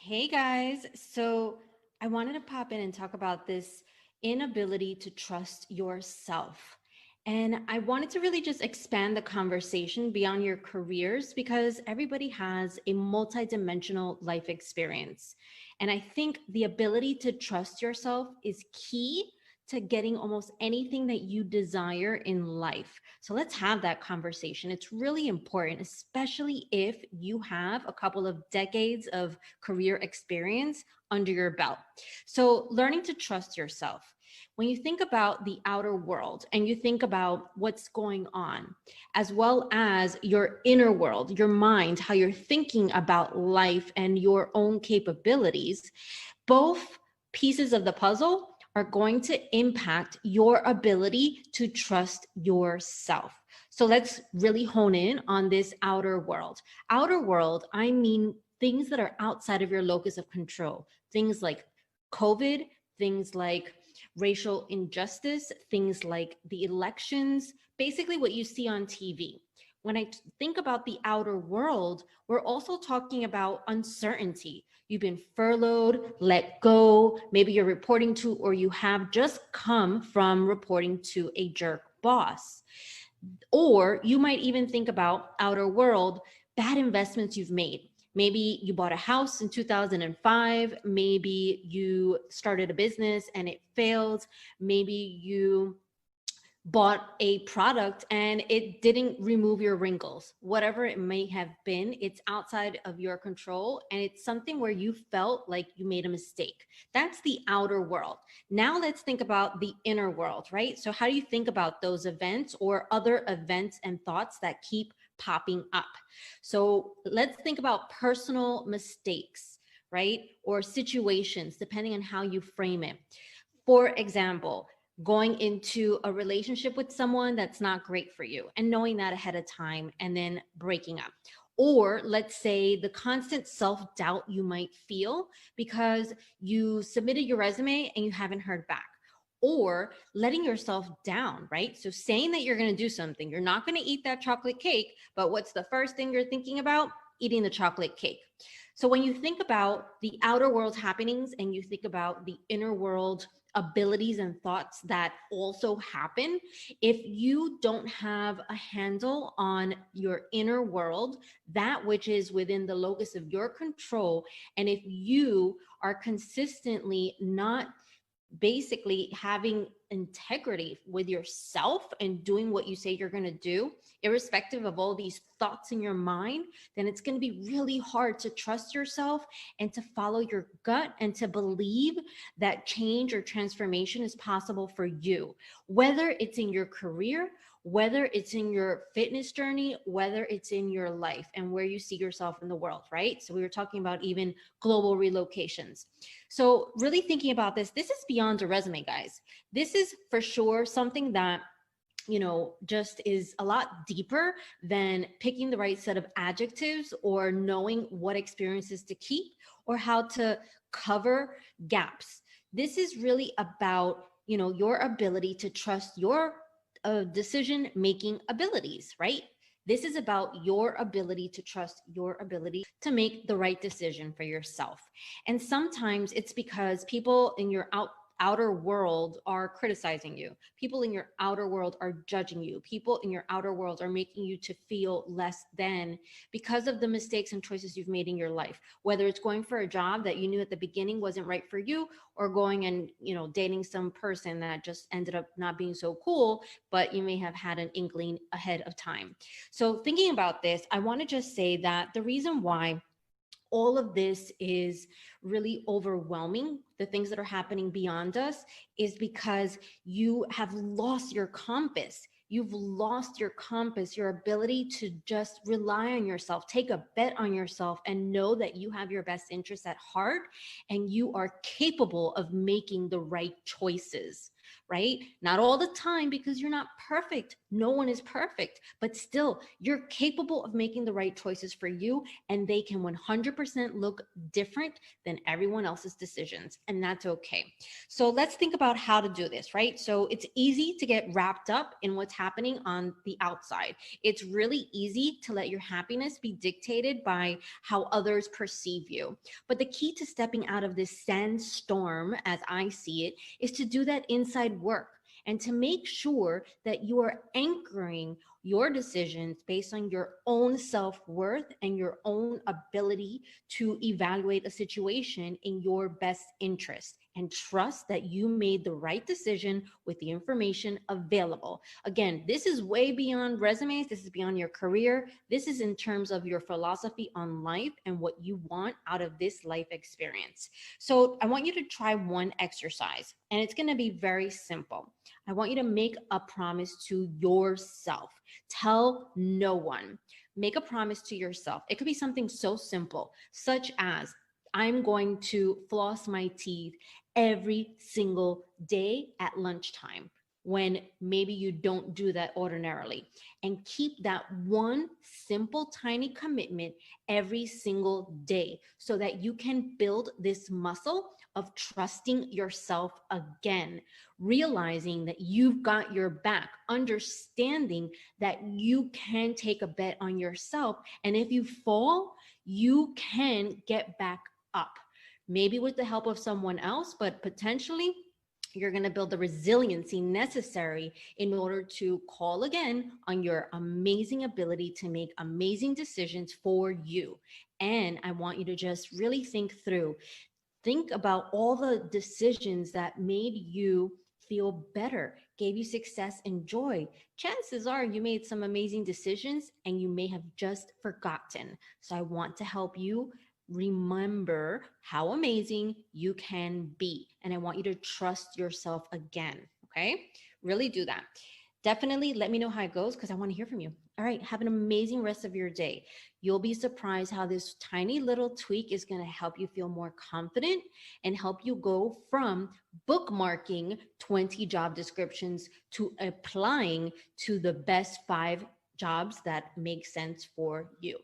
Hey guys, so I wanted to pop in and talk about this inability to trust yourself. And I wanted to really just expand the conversation beyond your careers because everybody has a multidimensional life experience. And I think the ability to trust yourself is key to getting almost anything that you desire in life. So let's have that conversation. It's really important, especially if you have a couple of decades of career experience under your belt. So, learning to trust yourself. When you think about the outer world and you think about what's going on, as well as your inner world, your mind, how you're thinking about life and your own capabilities, both pieces of the puzzle are going to impact your ability to trust yourself. So let's really hone in on this outer world. Outer world, I mean things that are outside of your locus of control, things like COVID, things like racial injustice, things like the elections, basically what you see on TV. When I think about the outer world, we're also talking about uncertainty. You've been furloughed, let go, maybe you're reporting to, or you have just come from reporting to a jerk boss. Or you might even think about outer world, bad investments you've made. Maybe you bought a house in 2005. Maybe you started a business and it failed. Maybe you bought a product and it didn't remove your wrinkles. Whatever it may have been, it's outside of your control and it's something where you felt like you made a mistake. That's the outer world. Now let's think about the inner world, right? So how do you think about those events or other events and thoughts that keep popping up? So let's think about personal mistakes, right? Or situations, depending on how you frame it. For example, going into a relationship with someone that's not great for you and knowing that ahead of time and then breaking up. Or let's say the constant self doubt you might feel because you submitted your resume and you haven't heard back. Or letting yourself down, right? So saying that you're going to do something, you're not going to eat that chocolate cake, but what's the first thing you're thinking about? Eating the chocolate cake. So when you think about the outer world happenings and you think about the inner world abilities and thoughts that also happen, if you don't have a handle on your inner world, that which is within the locus of your control, and if you are consistently not basically having integrity with yourself and doing what you say you're going to do, irrespective of all these thoughts in your mind, then it's going to be really hard to trust yourself and to follow your gut and to believe that change or transformation is possible for you, whether it's in your career, whether it's in your fitness journey, whether it's in your life and where you see yourself in the world, right? So we were talking about even global relocations. So, really thinking about this is beyond a resume, guys. This is for sure something that just is a lot deeper than picking the right set of adjectives or knowing what experiences to keep or how to cover gaps. This is really about, your ability to trust your decision making abilities, right? This is about your ability to trust your ability to make the right decision for yourself. And sometimes it's because people in your outer world are criticizing you. People in your outer world are judging you. People in your outer world are making you to feel less than because of the mistakes and choices you've made in your life. Whether it's going for a job that you knew at the beginning wasn't right for you, or going and, dating some person that just ended up not being so cool, but you may have had an inkling ahead of time. So thinking about this, I want to just say that the reason why all of this is really overwhelming, the things that are happening beyond us, is because you have lost your compass. You've lost your compass, your ability to just rely on yourself, take a bet on yourself, and know that you have your best interests at heart and you are capable of making the right choices. right? Not all the time, because you're not perfect. No one is perfect, but still, you're capable of making the right choices for you, and they can 100% look different than everyone else's decisions, and that's okay. So let's think about how to do this, right? So it's easy to get wrapped up in what's happening on the outside. It's really easy to let your happiness be dictated by how others perceive you. But the key to stepping out of this sandstorm, as I see it, is to do that inside work and to make sure that you are anchoring your decisions based on your own self-worth and your own ability to evaluate a situation in your best interest, and trust that you made the right decision with the information available. Again, this is way beyond resumes. This is beyond your career. This is in terms of your philosophy on life and what you want out of this life experience. So I want you to try one exercise, and it's going to be very simple. I want you to make a promise to yourself. Tell no one. Make a promise to yourself. It could be something so simple, such as, I'm going to floss my teeth every single day at lunchtime, when maybe you don't do that ordinarily. And keep that one simple, tiny commitment every single day so that you can build this muscle of trusting yourself again, realizing that you've got your back, understanding that you can take a bet on yourself. And if you fall, you can get back up, maybe with the help of someone else, but potentially you're going to build the resiliency necessary in order to call again on your amazing ability to make amazing decisions for you. And I want you to just really think about all the decisions that made you feel better, gave you success and joy. Chances are you made some amazing decisions and you may have just forgotten. So I want to help you remember how amazing you can be. And I want you to trust yourself again. Okay? Really do that. Definitely let me know how it goes, because I want to hear from you. All right. Have an amazing rest of your day. You'll be surprised how this tiny little tweak is going to help you feel more confident and help you go from bookmarking 20 job descriptions to applying to the best 5 jobs that make sense for you.